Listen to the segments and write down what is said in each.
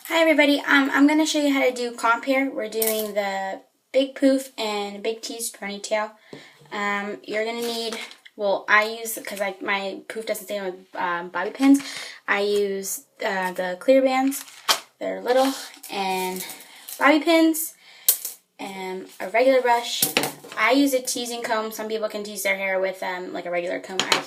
Hi everybody, I'm going to show you how to do comp hair. We're doing the big poof and big tease ponytail. You're going to need, well, I use, because my poof doesn't stay on with bobby pins, I use the clear bands. They're little, and bobby pins, and a regular brush. I use a teasing comb. Some people can tease their hair with like a regular comb. I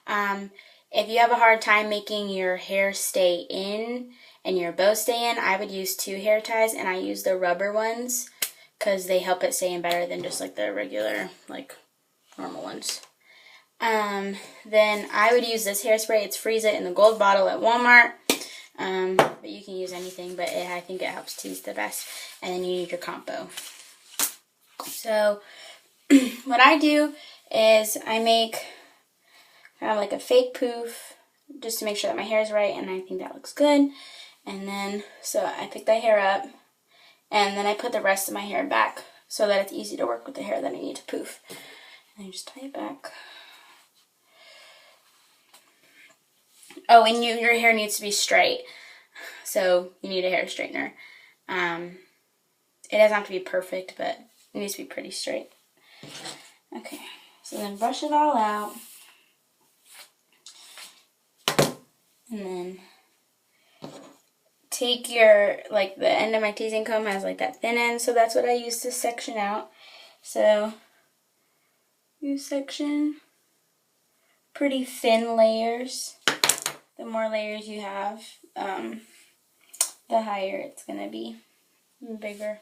can't. If you have a hard time making your hair stay in and your bow stay in, I would use 2 hair ties, and I use the rubber ones because they help it stay in better than just like the regular, like normal ones. Then I would use this hairspray. It's Freeze It in the gold bottle at Walmart. But you can use anything, but I think it helps tease the best. And then you need your combo. So what I do is I make kind of like a fake poof just to make sure that my hair is right, and I think that looks good. And then, so I pick that hair up, and then I put the rest of my hair back so that it's easy to work with the hair that I need to poof. And I just tie it back. Oh, and your hair needs to be straight, so you need a hair straightener. It doesn't have to be perfect, but it needs to be pretty straight. Okay, so then brush it all out. And then take your, like the end of my teasing comb has like that thin end, so that's what I use to section out. So you section pretty thin layers. The more layers you have, the higher it's going to be, bigger.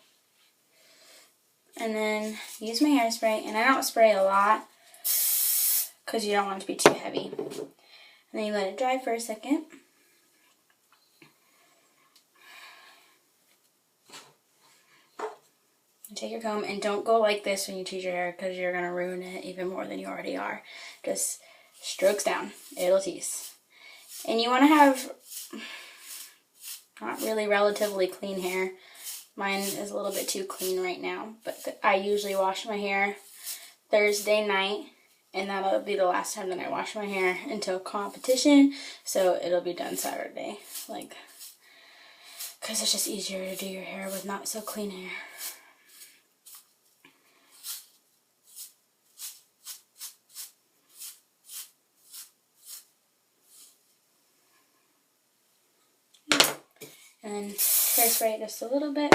And then use my hairspray, and I don't spray a lot because you don't want it to be too heavy. And then you let it dry for a second. And take your comb, and don't go like this when you tease your hair because you're going to ruin it even more than you already are. Just strokes down. It'll tease. And you want to have not really relatively clean hair. Mine is a little bit too clean right now, but I usually wash my hair Thursday night, and that'll be the last time that I wash my hair until competition, so it'll be done Saturday, like, because it's just easier to do your hair with not so clean hair. And then hairspray just a little bit.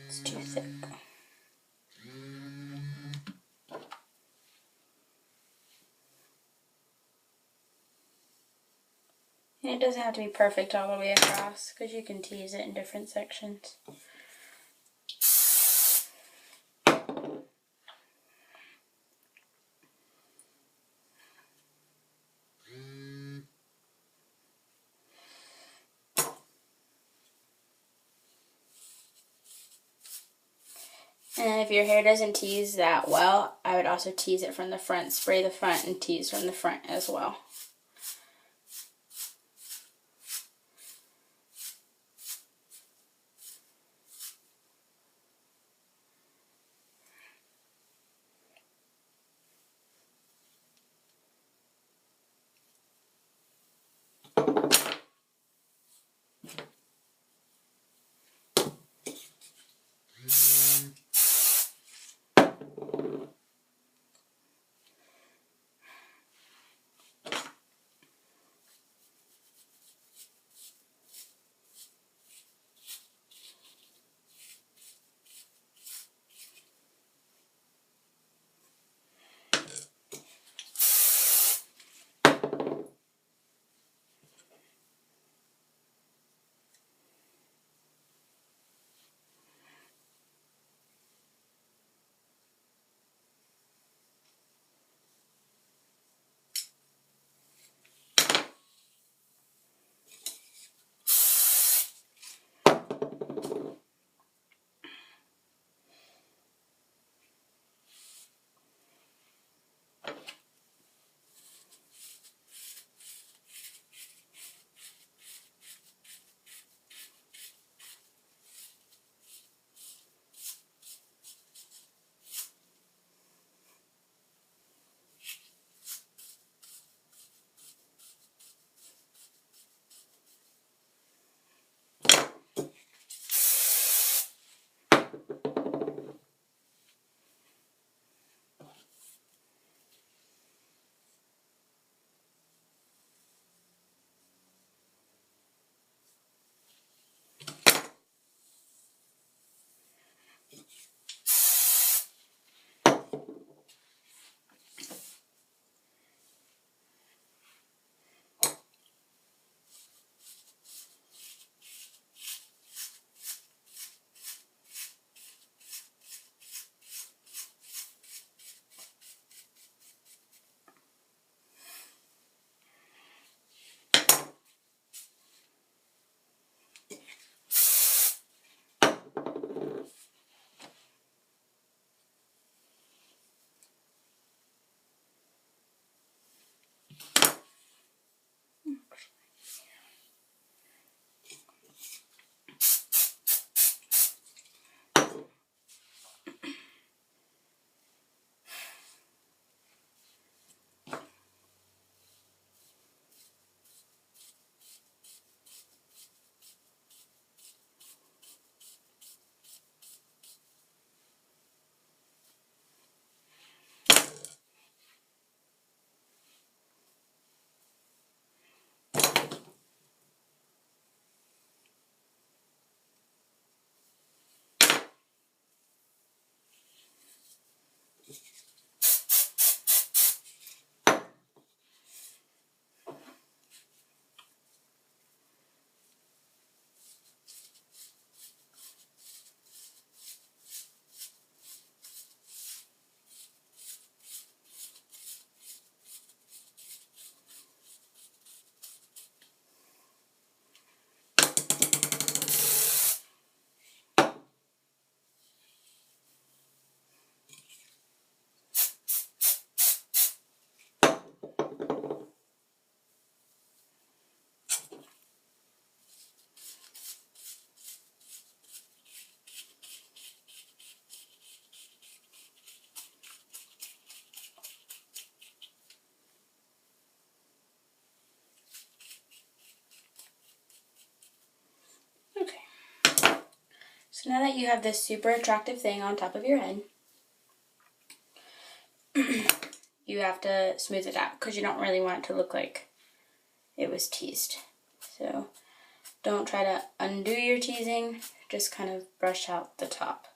It's too thick. And it doesn't have to be perfect all the way across because you can tease it in different sections. And if your hair doesn't tease that well, I would also tease it from the front. Spray the front and tease from the front as well. So now that you have this super attractive thing on top of your head, you have to smooth it out because you don't really want it to look like it was teased. So don't try to undo your teasing, just kind of brush out the top.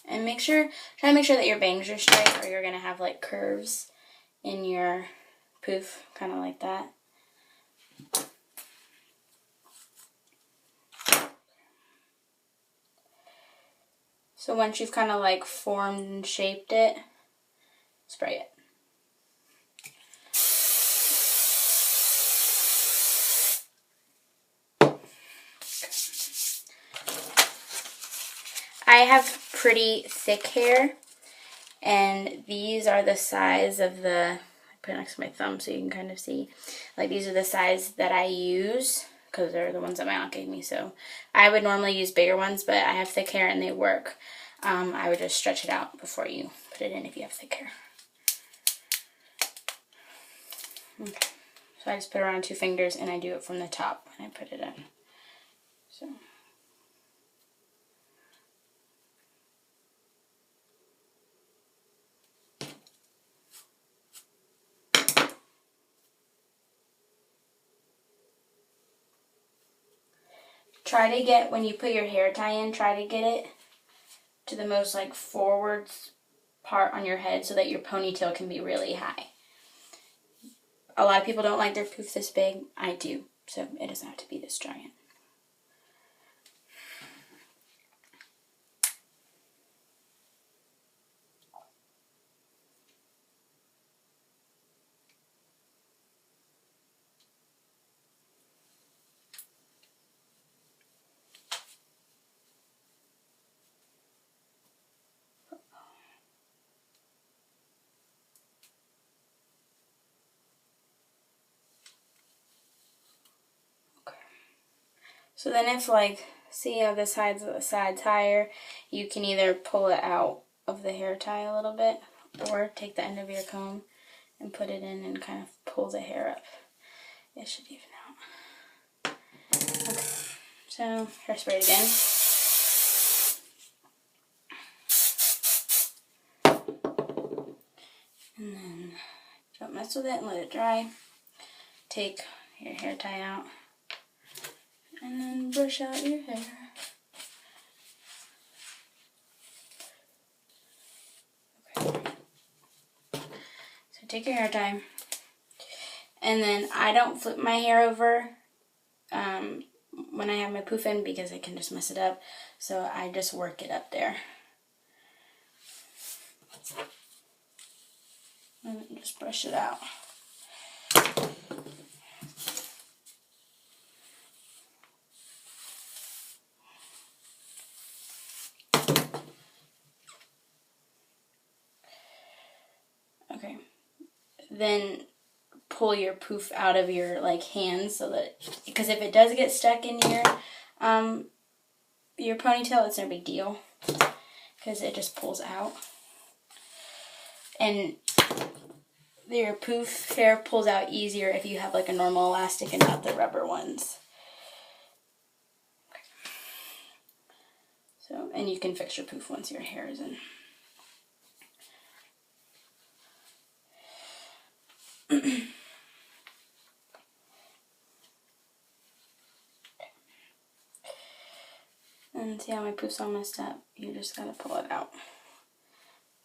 And try to make sure that your bangs are straight, or you're gonna have like curves in your poof, kind of like that. So once you've kind of like formed and shaped it, spray it. I have pretty thick hair, and these are the size of I put it next to my thumb so you can kind of see. Like, these are the size that I use because they're the ones that my aunt gave me. So I would normally use bigger ones, but I have thick hair and they work. I would just stretch it out before you put it in if you have thick hair. Okay. So I just put it around 2 fingers and I do it from the top and I put it in. So. Try to get, when you put your hair tie in, try to get it to the most like forwards part on your head so that your ponytail can be really high. A lot of people don't like their poof this big. I do. So it doesn't have to be this giant. So then if, like, see how this side's higher, you can either pull it out of the hair tie a little bit or take the end of your comb and put it in and kind of pull the hair up. It should even out. Okay, so hairspray again. And then don't mess with it and let it dry. Take your hair tie out. And then brush out your hair. Okay. So take your hair tie. And then I don't flip my hair over when I have my poof in because I can just mess it up. So I just work it up there. And just brush it out. Okay, then pull your poof out of your like hands so that, because if it does get stuck in your ponytail, it's no big deal because it just pulls out. And your poof hair pulls out easier if you have like a normal elastic and not the rubber ones. Okay. So, and you can fix your poof once your hair is in. And see how my poof's all messed up? You just gotta pull it out.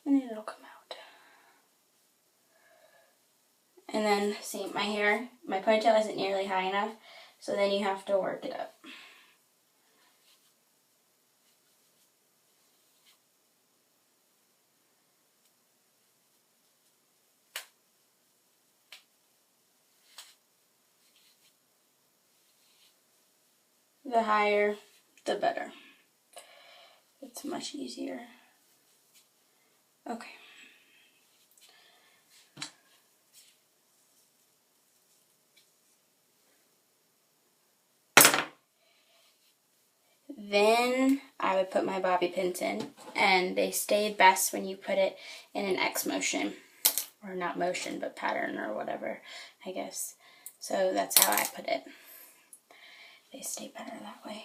And it'll come out. And then, see, my ponytail isn't nearly high enough, so then you have to work it up. The higher, the better. It's much easier. Okay. Then I would put my bobby pins in, and they stay best when you put it in an X motion, or not motion, but pattern or whatever, I guess. So that's how I put it. They stay better that way.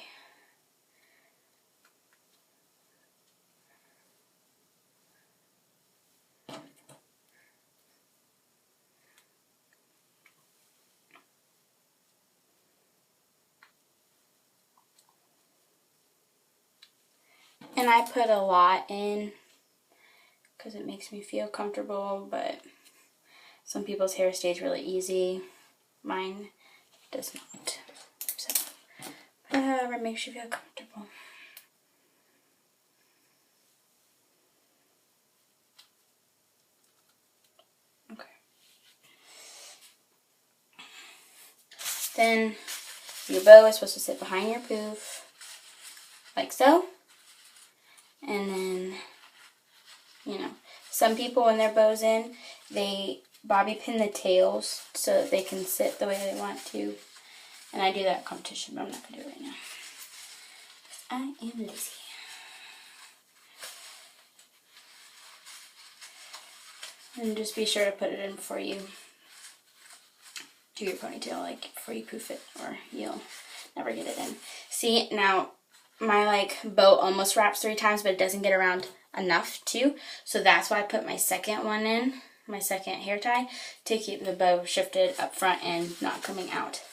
and I put a lot in because it makes me feel comfortable, but some people's hair stays really easy. Mine does not. So, whatever makes you feel comfortable. Okay. Then your bow is supposed to sit behind your poof, like so. And then, you know, some people when their bow's in, they bobby pin the tails so that they can sit the way they want to. And I do that in competition, but I'm not going to do it right now. I am lazy. And just be sure to put it in before you do your ponytail, like before you poof it, or you'll never get it in. See, now my bow almost wraps 3 times, but it doesn't get around enough too. So that's why I put my second one in, my second hair tie, to keep the bow shifted up front and not coming out.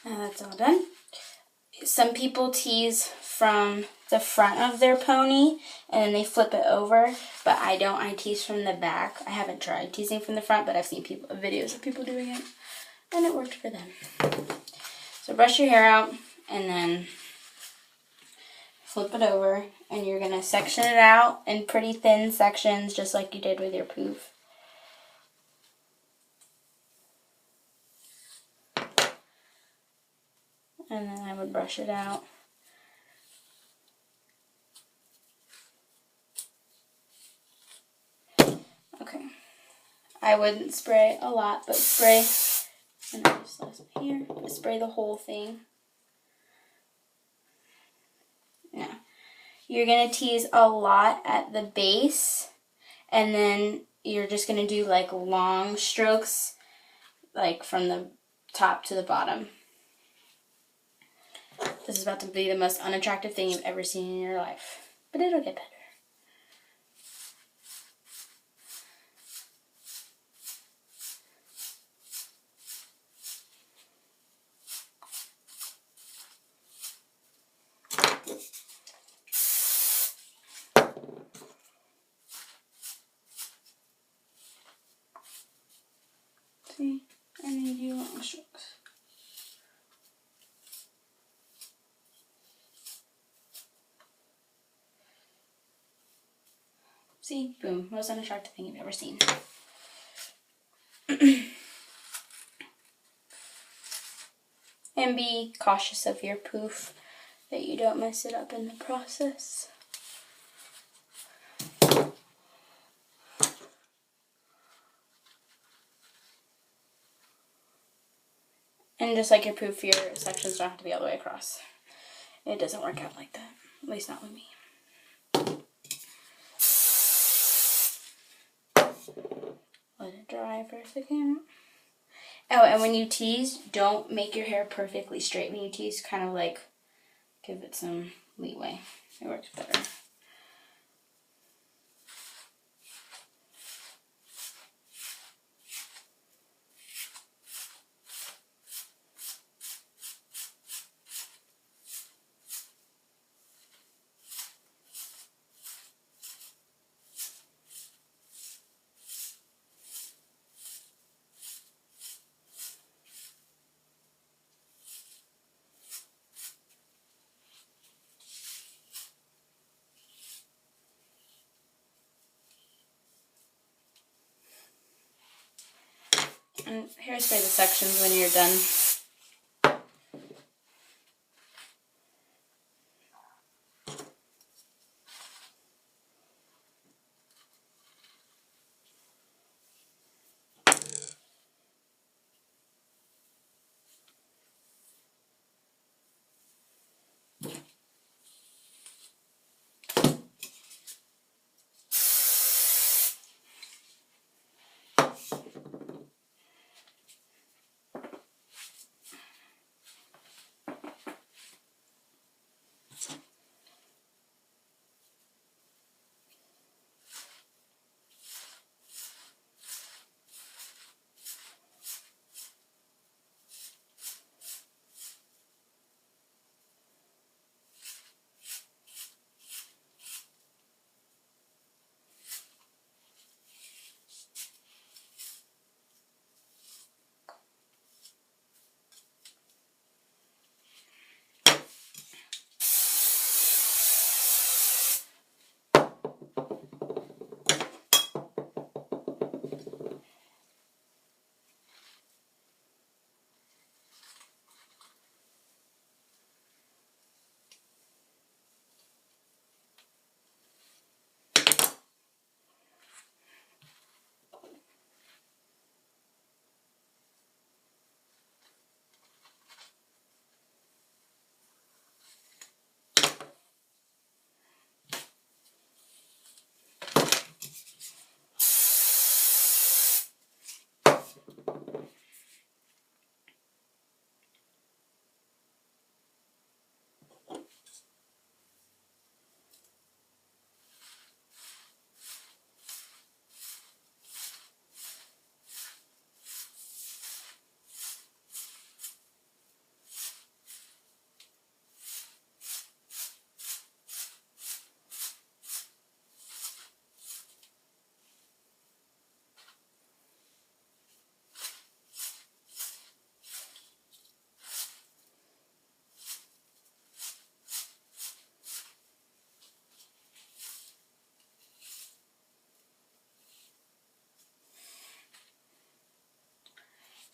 Now that's all done. Some people tease from the front of their pony and then they flip it over, but I don't. I tease from the back. I haven't tried teasing from the front, but I've seen videos of people doing it, and it worked for them. So brush your hair out and then flip it over, and you're going to section it out in pretty thin sections just like you did with your poof. And then I would brush it out. Okay. I wouldn't spray a lot, but spray, and I just last here, spray the whole thing. Now, you're going to tease a lot at the base, and then you're just going to do long strokes, from the top to the bottom. This is about to be the most unattractive thing you've ever seen in your life, but it'll get better. See, I need you long strokes. See, boom, most unattractive thing you've ever seen. And be cautious of your poof, that you don't mess it up in the process. And just like your poof, your sections don't have to be all the way across. It doesn't work out like that, at least not with me. Let it dry for a second. Oh, and when you tease, don't make your hair perfectly straight. When you tease, kind of give it some leeway. It works better. And hairspray the sections when you're done.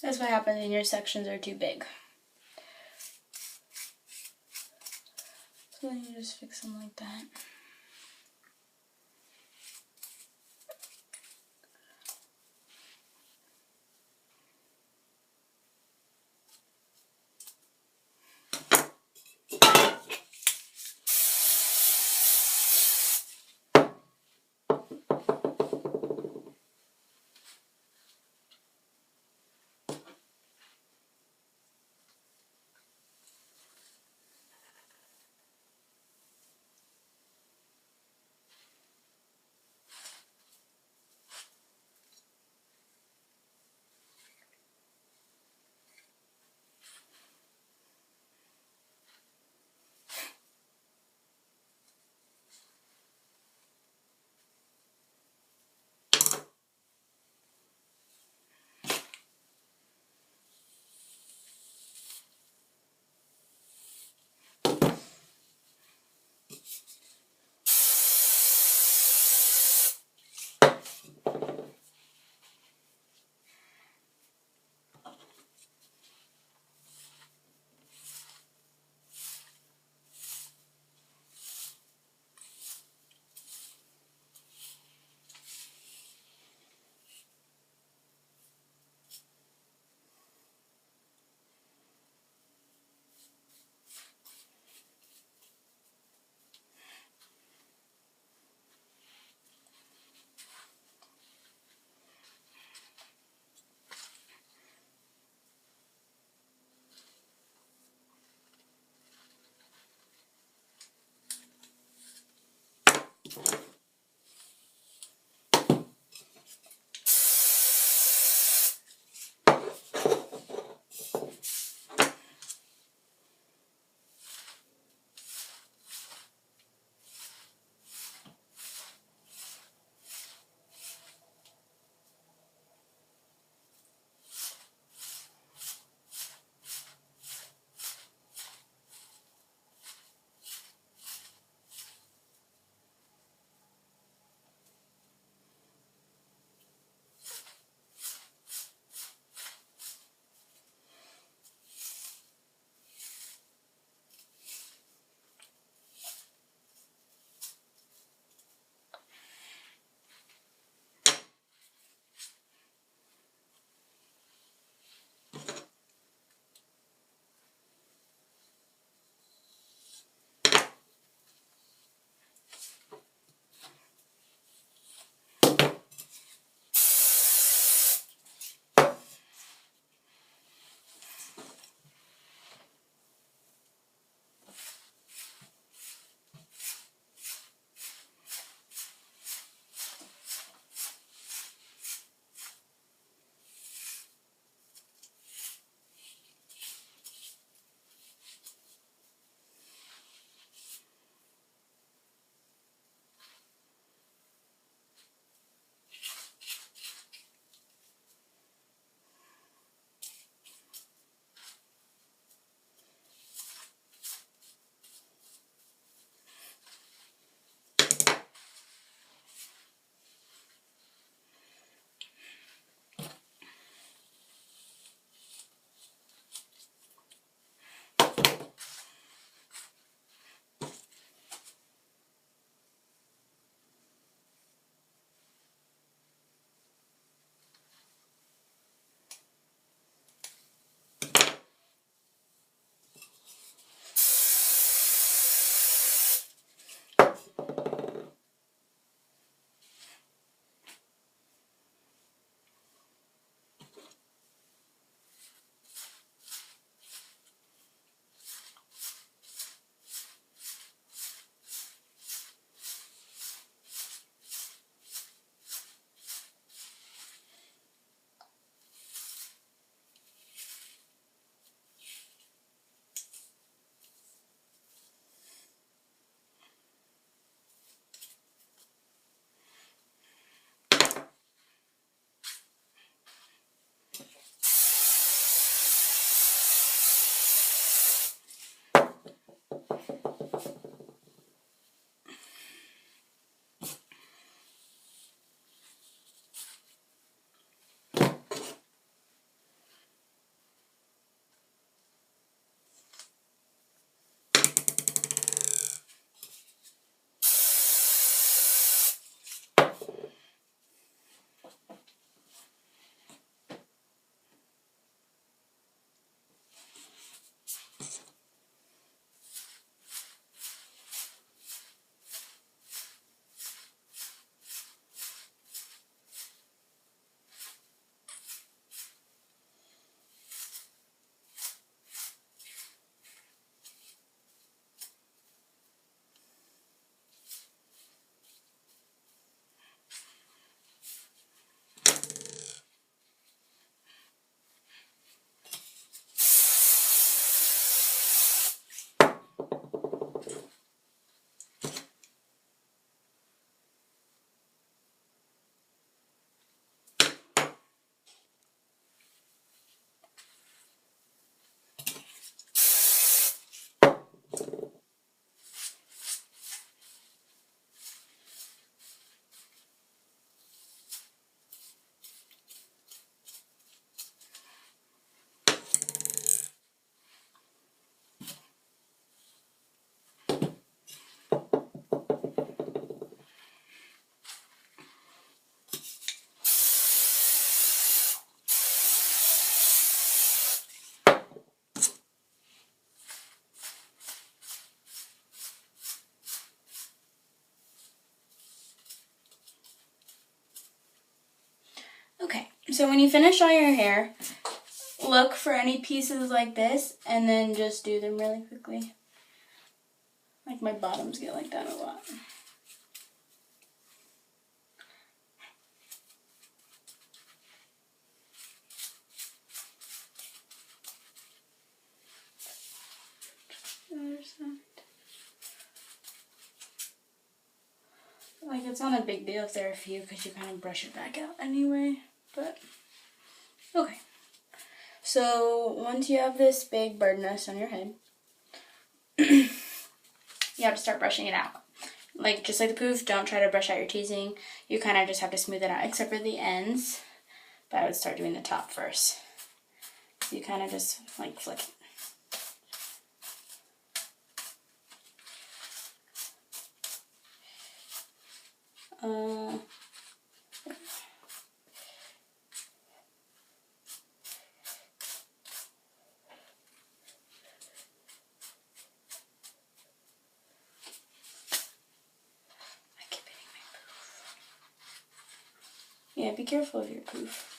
That's what happens when your sections are too big. So then you just fix them like that. So when you finish all your hair, look for any pieces like this and then just do them really quickly. Like my bottoms get like that a lot. Other side. Like, it's not a big deal if there are a few because you kind of brush it back out anyway, but okay. So once you have this big bird nest on your head, you have to start brushing it out. Like, just like the poof, don't try to brush out your teasing. You kind of just have to smooth it out, except for the ends. But I would start doing the top first. So you kind of just, like, flick it. Yeah, be careful of your poof.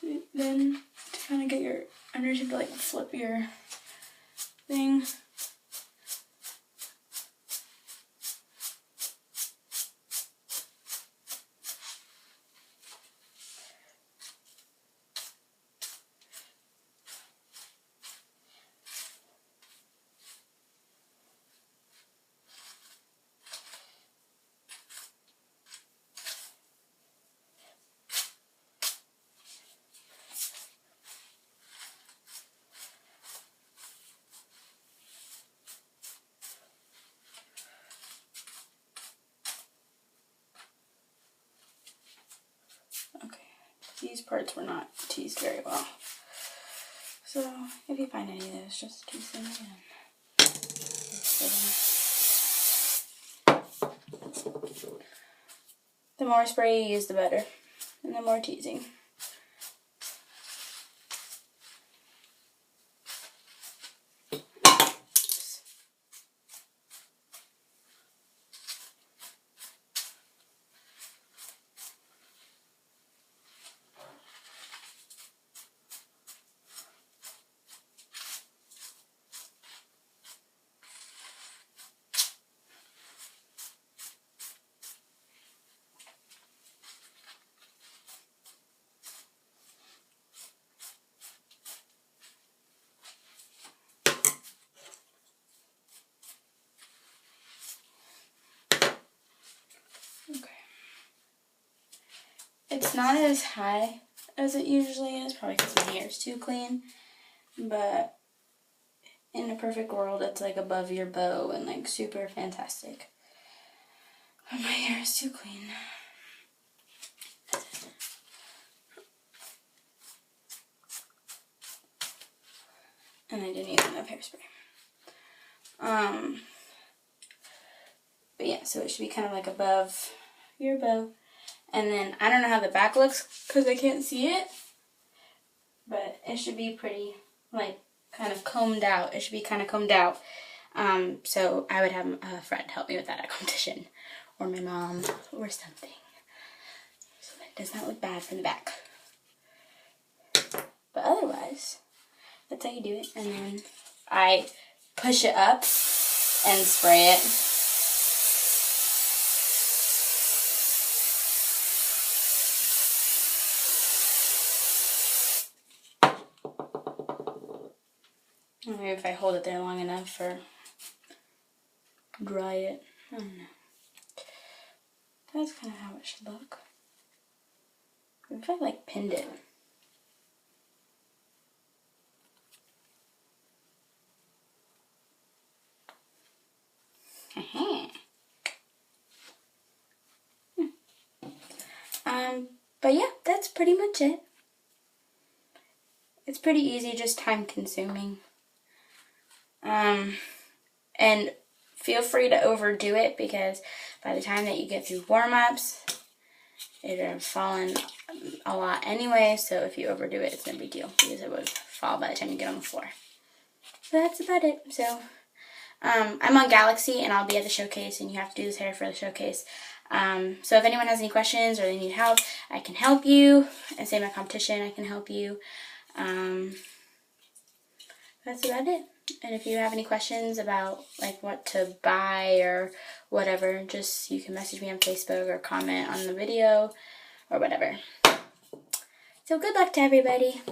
So then, to kind of get your underneath, you have to like flip your thing. Okay, these parts were not teased very well. So if you find any of those, just tease them again. The more spray you use, the better, and the more teasing. It's not as high as it usually is, probably because my hair is too clean, but in a perfect world, it's like above your bow and like super fantastic. But my hair is too clean. And I didn't use enough hairspray. But yeah, so it should be kind of like above your bow. And then, I don't know how the back looks because I can't see it. But it should be pretty, like, kind of combed out. It should be kind of combed out. So I would have a friend help me with that at competition. Or my mom, or something. So that does not look bad from the back. But otherwise, that's how you do it. And then I push it up and spray it. Maybe if I hold it there long enough or dry it. I don't know. That's kind of how it should look. What if I like pinned it? But yeah, that's pretty much it. It's pretty easy, just time consuming. And feel free to overdo it because by the time that you get through warm-ups, it'll have fallen a lot anyway, so if you overdo it, it's no big deal because it would fall by the time you get on the floor. But that's about it. So I'm on Galaxy, and I'll be at the showcase, and you have to do this hair for the showcase. So if anyone has any questions or they need help, I can help you. And same at competition, I can help you. That's about it. And if you have any questions about like what to buy or whatever, just you can message me on Facebook or comment on the video or whatever. So good luck to everybody.